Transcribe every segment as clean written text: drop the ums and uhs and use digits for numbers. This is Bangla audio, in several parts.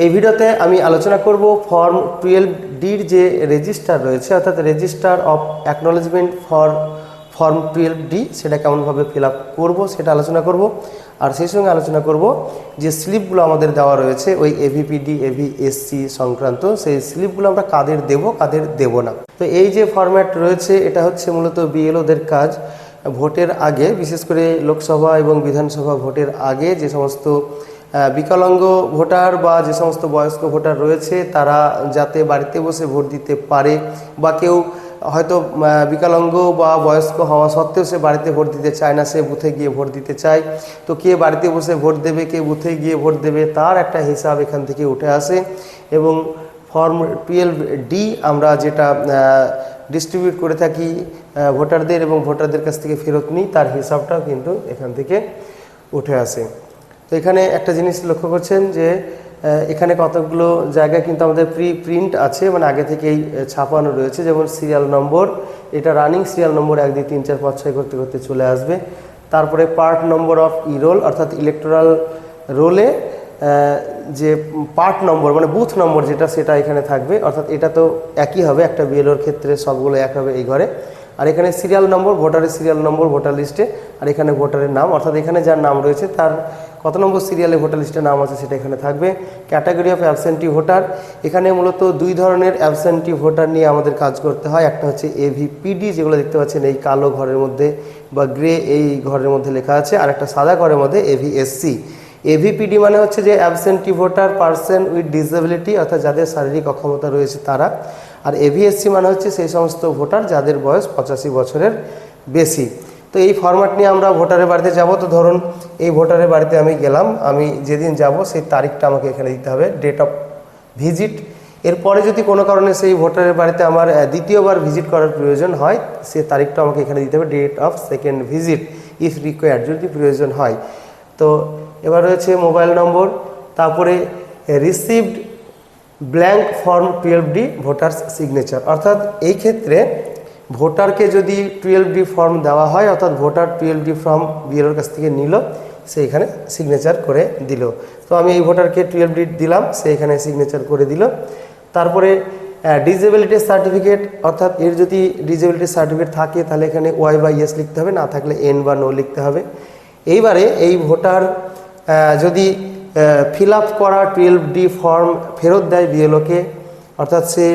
এই ভিডিওতে আমি আলোচনা করব ফর্ম 12ডির যে রেজিস্টার রয়েছে অর্থাৎ register of acknowledgement for form 12ডি সেটা কেমনভাবে ফিল আপ করবো সেটা আলোচনা করব। আর সেই সঙ্গে আলোচনা করব যে স্লিপগুলো আমাদের দেওয়া রয়েছে ওই এভিপিডি এভিএসসি সংক্রান্ত, সেই স্লিপগুলো আমরা কাদের দেব কাদের দেব না। তো এই যে ফরম্যাট রয়েছে এটা হচ্ছে মূলত বিএলওদের কাজ। ভোটের আগে, বিশেষ করে লোকসভা এবং বিধানসভা ভোটের আগে যে সমস্ত বিকলাঙ্গ ভোটার বা যে সমস্ত বয়স্ক ভোটার রয়েছে তারা যাতে বাড়িতে বসে ভোট দিতে পারে, বা কেউ হয়তো বিকলাঙ্গ বা বয়স্ক হওয়া সত্ত্বেও সে বাড়িতে ভোট দিতে চায় না, সে বুথে গিয়ে ভোট দিতে চায়, তো কে বাড়িতে বসে ভোট দেবে কে বুথে গিয়ে ভোট দেবে তার একটা হিসাব এখান থেকে উঠে আসে। এবং ফর্ম 12ডি আমরা যেটা ডিস্ট্রিবিউট করে থাকি ভোটারদের এবং ভোটারদের কাছ থেকে ফেরত নিই তার হিসাবটাও কিন্তু এখান থেকে উঠে আসে। তো এখানে একটা জিনিস লক্ষ্য করছেন যে এখানে কতগুলো জায়গায় কিন্তু আমাদের প্রিন্ট আছে, মানে আগে থেকেই ছাপানো রয়েছে। যেমন সিরিয়াল নম্বর, এটা রানিং সিরিয়াল নম্বর 1 2 3 4 5 6 করতে করতে চলে আসবে। তারপরে পার্ট নম্বর অফ রোল অর্থাৎ ইলেকটোরাল রোলে যে পার্ট নম্বর মানে বুথ নম্বর যেটা সেটা এখানে থাকবে, অর্থাৎ এটা তো একই হবে, একটা বিএলওর ক্ষেত্রে সবগুলো এক হবে এই ঘরে। আর এখানে সিরিয়াল নম্বর, ভোটারের সিরিয়াল নম্বর ভোটার লিস্টে, আর এখানে ভোটারের নাম অর্থাৎ এখানে যার নাম রয়েছে তার কত নম্বর সিরিয়ালে ভোটার লিস্টে নাম আছে সেটা এখানে থাকবে। ক্যাটাগরি অফ অ্যাবসেন্টি ভোটার, এখানে মূলত দুই ধরনের অ্যাবসেন্টি ভোটার নিয়ে আমাদের কাজ করতে হয়। একটা হচ্ছে এভিপিডি, যেগুলো দেখতে পাচ্ছেন এই কালো ঘরের মধ্যে বা গ্রে এই ঘরের মধ্যে লেখা আছে, আর একটা সাদা ঘরের মধ্যে এভিএসসি। এভিপিডি মানে হচ্ছে যে absentee voter person with disability, অর্থাৎ যাদের শারীরিক অক্ষমতা রয়েছে তারা। আর এভিএসসি মানে হচ্ছে সেই সমস্ত ভোটার যাদের বয়স 85 বছরের বেশি। তো এই ফরম্যাট নিয়ে আমরা ভোটারের বাড়িতে যাব। তো ধরুন এই ভোটারের বাড়িতে আমি গেলাম, আমি যেদিন যাব সেই তারিখটা আমাকে এখানে দিতে হবে, ডেট অফ ভিজিট। এরপরে যদি কোনো কারণে সেই ভোটারের বাড়িতে আমার দ্বিতীয়বার ভিজিট করার প্রয়োজন হয় সে তারিখটা আমাকে এখানে দিতে হবে, date of second visit if required, যদি প্রয়োজন হয়। তো এবার রয়েছে মোবাইল নম্বর, তারপরে রিসিভড ব্ল্যাঙ্ক ফর্ম 12ডি ভোটার্স সিগনেচার, অর্থাৎ এই ক্ষেত্রে ভোটারকে যদি 12ডি ফর্ম দেওয়া হয় অর্থাৎ ভোটার 12ডি ফর্ম বিএলওর কাছ থেকে নিল, সে এখানে সিগনেচার করে দিল। তো আমি এই ভোটারকে 12ডি দিলাম, সে এখানে সিগনেচার করে দিল। তারপরে ডিসেবিলিটি সার্টিফিকেট, অর্থাৎ এর যদি ডিসেবিলিটি সার্টিফিকেট থাকে তাহলে এখানে ওয়াই বা ইয়েস লিখতে হবে, না থাকলে এন বা নো লিখতে হবে। এইবারে এই ভোটার যদি ফিল আপ করা 12ডি ফর্ম ফেরত দেয় বিএলওকে, অর্থাৎ সে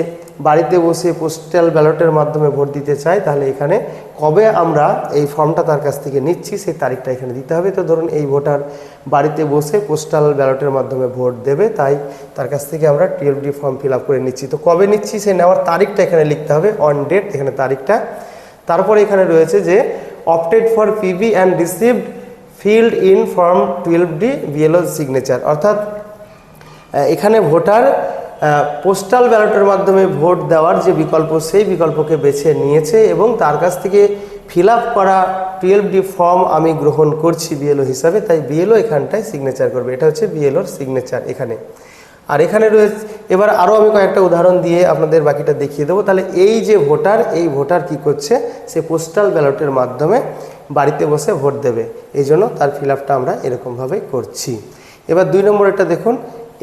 বাড়িতে বসে পোস্টাল ব্যালটের মাধ্যমে ভোট দিতে চায়, তাহলে এখানে কবে আমরা এই ফর্মটা তার কাছ থেকে নিচ্ছি সেই তারিখটা এখানে দিতে হবে। তো ধরুন এই ভোটার বাড়িতে বসে পোস্টাল ব্যালটের মাধ্যমে ভোট দেবে, তাই তার কাছ থেকে আমরা 12ডি ফর্ম ফিল আপ করে নিচ্ছি। তো কবে নিচ্ছি সেই নেওয়ার তারিখটা এখানে লিখতে হবে, অন ডেট এখানে তারিখটা। তারপরে এখানে রয়েছে যে opted for PV and received filled in form 12ডি বিএলও সিগনেচার, অর্থাৎ এখানে ভোটার পোস্টাল ব্যালটের মাধ্যমে ভোট দেওয়ার যে বিকল্প সেই বিকল্পকে বেছে নিয়েছে এবং তার কাছ থেকে ফিল আপ করা 12ডি ফর্ম আমি গ্রহণ করছি বিএলও হিসাবে, তাই বিএলও এখানটায় সিগনেচার করবে। এটা হচ্ছে বিএলওর সিগনেচার এখানে। আর এখানে রয়েছে, এবার আরও আমি কয়েকটা উদাহরণ দিয়ে আপনাদের বাকিটা দেখিয়ে দেবো। তাহলে এই যে ভোটার, এই ভোটার কি করছে, সে পোস্টাল ব্যালটের মাধ্যমে বাড়িতে বসে ভোট দেবে, এই জন্য তার ফিল আপটা আমরা এরকমভাবে করছি। এবার 2 নম্বরেরটা দেখুন,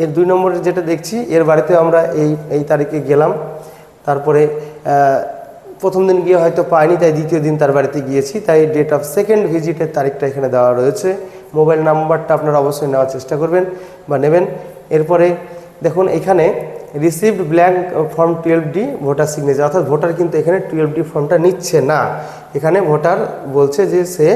এর 2 নম্বরের যেটা দেখছি, এর বাড়িতে আমরা এই তারিখে গেলাম, তারপরে প্রথম দিন গিয়ে হয়তো পাইনি তাই দ্বিতীয় দিন তার বাড়িতে গিয়েছি, তাই ডেট অফ সেকেন্ড ভিজিটের তারিখটা এখানে দেওয়া রয়েছে। মোবাইল নাম্বারটা আপনারা অবশ্যই নেওয়ার চেষ্টা করবেন বা নেবেন। এরপরে দেখুন এখানে রিসিভড ব্ল্যাঙ্ক ফর্ম 12ডি ভোটার সিগনেচার, অর্থাৎ ভোটার কিন্তু এখানে 12ডি ফর্মটা নিচ্ছে না, এখানে ভোটার বলছে যে সে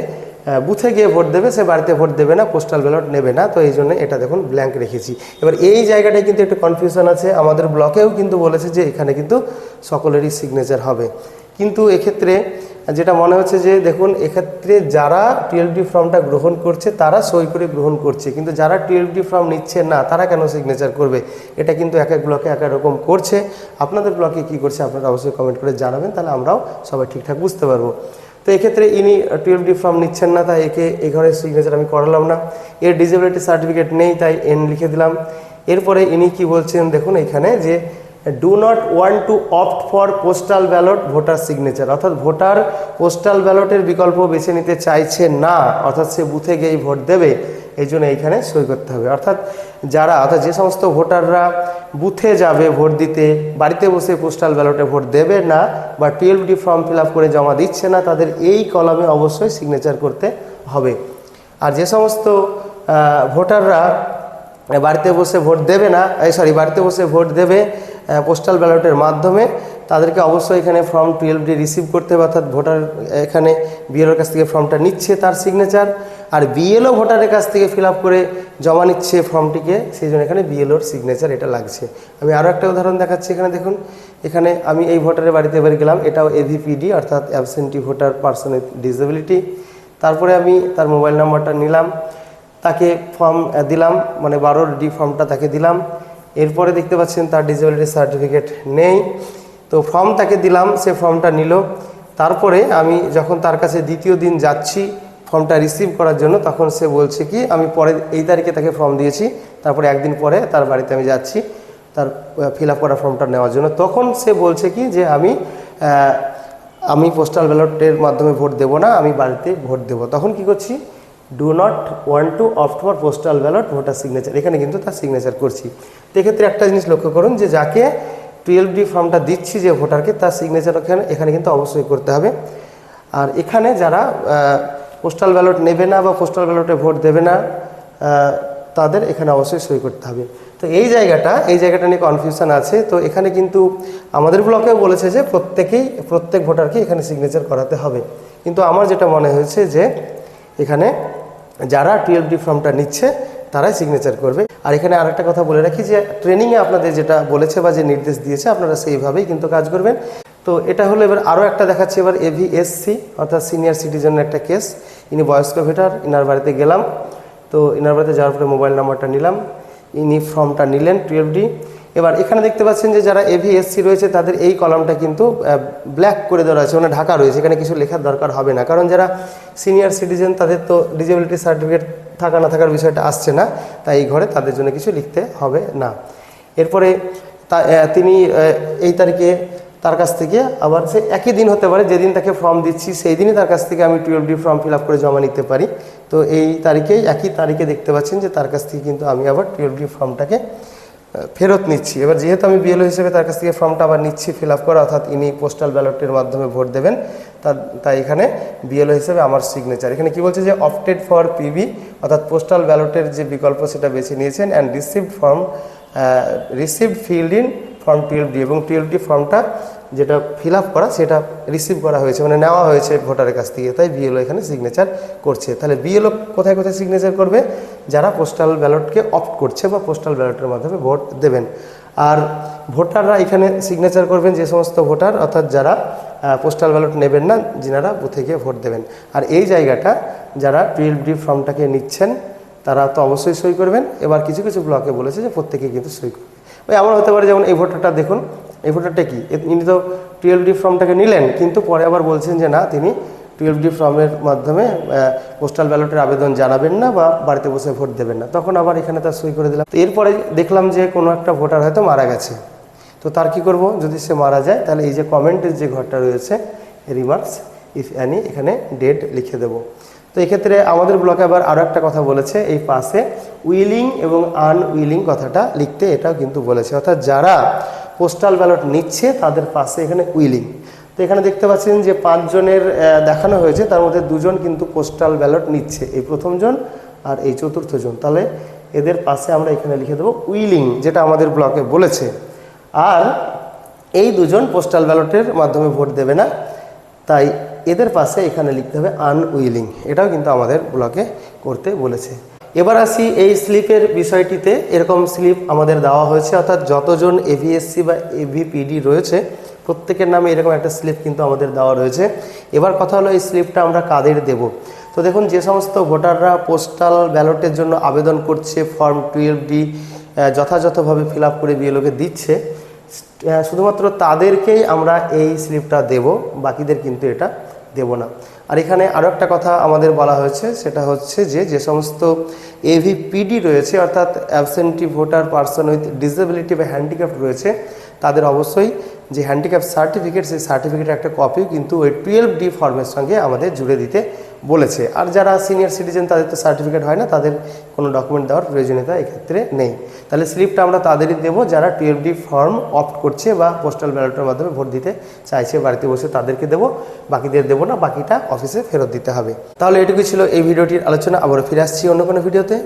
বুথে গিয়ে ভোট দেবে, সে বাড়িতে ভোট দেবে না, পোস্টাল ব্যালট নেবে না, তো এই জন্য এটা দেখুন ব্ল্যাঙ্ক রেখেছি। এবার এই জায়গাটায় কিন্তু একটু কনফিউশন আছে, আমাদের ব্লকেও কিন্তু বলেছে যে এখানে কিন্তু সকলেরই সিগনেচার হবে, কিন্তু এক্ষেত্রে যেটা মনে হচ্ছে যে দেখুন এক্ষেত্রে যারা 12ডি ফর্মটা গ্রহণ করছে তারা সই করে গ্রহণ করছে, কিন্তু যারা 12ডি ফর্ম নিচ্ছে না তারা কেন সিগনেচার করবে, এটা কিন্তু এক এক ব্লকে এক এক রকম করছে। আপনাদের ব্লকে কী করছে আপনারা অবশ্যই কমেন্ট করে জানাবেন, তাহলে আমরাও সবাই ঠিকঠাক বুঝতে পারবো। তো এক্ষেত্রে ইনি 12ডি ফর্ম নিচ্ছেন না, তাই একে এই ঘরের সিগনেচার আমি করালাম না। এর ডিসেবিলিটি সার্টিফিকেট নেই, তাই এন লিখে দিলাম। এরপরে ইনি কি বলছেন দেখুন এখানে যে do not want to opt for postal ballot voter signature, অর্থাৎ ভোটার পোস্টাল ব্যালটের বিকল্প বেছে নিতে চাইছে না, অর্থাৎ সে বুথে গিয়েই ভোট দেবে, এই জন্য এইখানে সই করতে হবে। অর্থাৎ যে সমস্ত ভোটাররা বুথে যাবে ভোট দিতে, বাড়িতে বসে পোস্টাল ব্যালটে ভোট দেবে না বা 12D ফর্ম ফিল আপ করে জমা দিচ্ছে না, তাদের এই কলামে অবশ্যই সিগনেচার করতে হবে। আর যে সমস্ত ভোটাররা বাড়িতে বসে ভোট দেবে না, বাড়িতে বসে ভোট দেবে পোস্টাল ব্যালটের মাধ্যমে, তাদেরকে অবশ্যই এখানে ফর্ম 12D রিসিভ করতে হবে। অর্থাৎ ভোটার এখানে বিএলওর কাছ থেকে ফর্মটা নিচ্ছে, তার সিগনেচার, আর বিএলও ভোটারের কাছ থেকে ফিল আপ করে জমা নিচ্ছে ফর্মটিকে, সেই জন্য এখানে বিএলওর সিগনেচার এটা লাগছে। আমি আরও একটা উদাহরণ দেখাচ্ছি। এখানে দেখুন, এখানে আমি এই ভোটারের বাড়িতে এবার গেলাম, এটাও এভিপিডি অর্থাৎ absentee voter person with disability. তারপরে আমি তার মোবাইল নাম্বারটা নিলাম, তাকে ফর্ম দিলাম, মানে 12D ফর্মটা তাকে দিলাম। এরপরে দেখতে পাচ্ছেন তার ডিসেবিলিটি সার্টিফিকেট নেই, তো ফর্ম তাকে দিলাম, সে ফর্মটা নিল। তারপরে আমি যখন তার কাছে দ্বিতীয় দিন যাচ্ছি ফর্মটা রিসিভ করার জন্য, তখন সে বলছে কি আমি পরে এই তারিখে তাকে ফর্ম দিয়েছি, তারপরে একদিন পরে তার বাড়িতে আমি যাচ্ছি তার ফিল আপ করা ফর্মটা নেওয়ার জন্য, তখন সে বলছে কি যে আমি পোস্টাল ব্যালটের মাধ্যমে ভোট দেব না, আমি বাড়িতে ভোট দেব। তখন কি করছি, do not want to opt for postal ballot voter signature, এখানে কিন্তু তার সিগনেচার করছি। তো এক্ষেত্রে একটা জিনিস লক্ষ্য করুন যে যাকে 12D ফর্মটা দিচ্ছি যে ভোটারকে, তার সিগনেচার এখানে কিন্তু অবশ্যই করতে হবে। আর এখানে যারা পোস্টাল ব্যালট নেবে না বা পোস্টাল ব্যালটে ভোট দেবে না, তাদের এখানে অবশ্যই সই করতে হবে। তো এই জায়গাটা নিয়ে কনফিউশন আছে। তো এখানে কিন্তু আমাদের ব্লকেও বলেছে যে প্রত্যেক ভোটারকে এখানে সিগনেচার করাতে হবে, কিন্তু আমার যেটা মনে হয়েছে যে এখানে যারা 12D ফর্মটা নিচ্ছে তারাই সিগনেচার করবে। আর এখানে আরেকটা কথা বলে রাখি যে ট্রেনিংয়ে আপনাদের যেটা বলেছে বা যে নির্দেশ দিয়েছে আপনারা সেইভাবেই কিন্তু কাজ করবেন। তো এটা হলো। এবার আরও একটা দেখাচ্ছি, এবার এভিএসসি অর্থাৎ সিনিয়র সিটিজেনের একটা কেস। ইনি বয়স্ক ভোটার, ইনার বাড়িতে গেলাম, তো ইনার বাড়িতে যাওয়ার পরে মোবাইল নাম্বারটা নিলাম, ইনি ফর্মটা নিলেন 12D। এবার এখানে দেখতে পাচ্ছেন যে যারা এভিএসসি রয়েছে তাদের এই কলামটা কিন্তু ব্ল্যাক করে দেওয়া রয়েছে, মানে ঢাকা রয়েছে, এখানে কিছু লেখার দরকার হবে না, কারণ যারা সিনিয়র সিটিজেন তাদের তো ডিসেবিলিটি সার্টিফিকেট থাকা না থাকার বিষয়টা আসছে না, তাই এই ঘরে তাদের জন্য কিছু লিখতে হবে না। এরপরে তিনি এই তারিখে তার কাছ থেকে আবার সে একই দিন হতে পারে যেদিন তাকে ফর্ম দিচ্ছি, সেই দিনই তার কাছ থেকে আমি 12D ফর্ম ফিল আপ করে জমা নিতে পারি। তো এই একই তারিখে দেখতে পাচ্ছেন যে তার কাছ থেকে কিন্তু আমি আবার 12D ফর্মটাকে ফেরত নিচ্ছি। এবার যেহেতু আমি বিএলও হিসেবে তার কাছ থেকে ফর্মটা আবার নিচ্ছি ফিল আপ করা, অর্থাৎ ইনি পোস্টাল ব্যালটের মাধ্যমে ভোট দেবেন, তাই এখানে বিএলও হিসেবে আমার সিগনেচার। এখানে কি বলছে যে অপটেড ফর পিবি অর্থাৎ পোস্টাল ব্যালটের যে বিকল্প সেটা বেছে নিয়েছেন, and received filled in form 12D, এবং 12D ফর্মটা যেটা ফিল আপ করা সেটা রিসিভ করা হয়েছে, মানে নেওয়া হয়েছে ভোটারের কাছ থেকে, তাই বিএলও এখানে সিগনেচার করছে। তাহলে বিএলও কোথায় কোথায় সিগনেচার করবে, যারা পোস্টাল ব্যালটকে অপ্ট করছে বা পোস্টাল ব্যালটের মাধ্যমে ভোট দেবেন। আর ভোটাররা এখানে সিগনেচার করবেন যে সমস্ত ভোটার, অর্থাৎ যারা পোস্টাল ব্যালট নেবেন না, যিনারা বুথে গিয়ে ভোট দেবেন। আর এই জায়গাটা যারা 12D ফর্মটাকে নিচ্ছেন তারা তো অবশ্যই সই করবেন। এবার কিছু কিছু ব্লকে বলেছে যে প্রত্যেকে কিন্তু সই করবে। ওই এমন হতে পারে, যেমন এই ভোটারটা দেখুন, এই ভোটারটা কি, ইনি তো 12D ফর্মটাকে নিলেন, কিন্তু পরে আবার বলছেন যে না, তিনি 12D ফর্মের মাধ্যমে পোস্টাল ব্যালটের আবেদন জানাবেন না বা বাড়িতে বসে ভোট দেবেন না, তখন আবার এখানে তার সই করে দিলাম। তো এরপরে দেখলাম যে কোনো একটা ভোটার হয়তো মারা গেছে, তো তার কি করব, যদি সে মারা যায় তাহলে এই যে কমেন্টের যে ঘরটা রয়েছে রিমার্কস ইফ অ্যানি, এখানে ডেট লিখে দেব। তো এক্ষেত্রে আমাদের ব্লকে আবার আরও একটা কথা বলেছে, এই পাশে উইলিং এবং আনউইলিং কথাটা লিখতে, এটাও কিন্তু বলেছে, অর্থাৎ যারা পোস্টাল ব্যালট নিচ্ছে তাদের পাশে এখানে উইলিং। তো এখানে দেখতে পাচ্ছেন যে 5 জনের দেখানো হয়েছে, তার মধ্যে 2 জন কিন্তু পোস্টাল ব্যালট নিচ্ছে, এই প্রথম জন আর এই চতুর্থ জন, তাহলে এদের পাশে আমরা এখানে লিখে দেবো উইলিং, যেটা আমাদের ব্লকে বলেছে। আর এই 2 জন পোস্টাল ব্যালটের মাধ্যমে ভোট দেবে না, তাই এদের পাশে এখানে লিখতে হবে আনউইলিং, এটাও কিন্তু আমাদের ব্লকে করতে বলেছে। এবার আসি এই স্লিপের বিষয়টিতে। এরকম স্লিপ আমাদের দেওয়া হয়েছে, অর্থাৎ যতজন এভিএসসি বা এভিপিডি রয়েছে প্রত্যেকের নামে এরকম একটা স্লিপ কিন্তু আমাদের দেওয়া রয়েছে। এবার কথা হলো এই স্লিপটা আমরা কাদের দেব। তো দেখুন, যে সমস্ত ভোটাররা পোস্টাল ব্যালটের জন্য আবেদন করছে, ফর্ম 12D যথাযথভাবে ফিল আপ করে বিএলওকে দিচ্ছে, শুধুমাত্র তাদেরকেই আমরা এই স্লিপটা দেব, বাকিদের কিন্তু এটা দেব না। আর এখানে আরও একটা কথা আমাদের বলা হয়েছে, সেটা হচ্ছে যে সমস্ত এভিপিডি রয়েছে, অর্থাৎ absentee voter person with disability বা হ্যান্ডিক্যাপ রয়েছে, তাদের অবশ্যই যে হ্যান্ডিক্যাপ সার্টিফিকেট, সেই সার্টিফিকেটের একটা কপিও কিন্তু ওই 12D ফর্মের সঙ্গে আমাদের জুড়ে দিতে বলেছে। আর যারা সিনিয়র সিটিজেন তাদের তো সার্টিফিকেট হয় না, তাদের কোনো ডকুমেন্ট দেওয়ার প্রয়োজনীয়তা এক্ষেত্রে নেই। তাহলে স্লিপটা আমরা তাদেরই দেবো যারা 12D ফর্ম অপ্ট করছে বা পোস্টাল ব্যালটের মাধ্যমে ভোট দিতে চাইছে, বাড়িতে বসে তাদেরকে দেবো, বাকিদের দেবো না, বাকিটা অফিসে ফেরত দিতে হবে। তাহলে এটুকুই ছিল এই ভিডিওটির আলোচনা। আবারও ফিরে আসছি অন্য কোনো ভিডিওতে।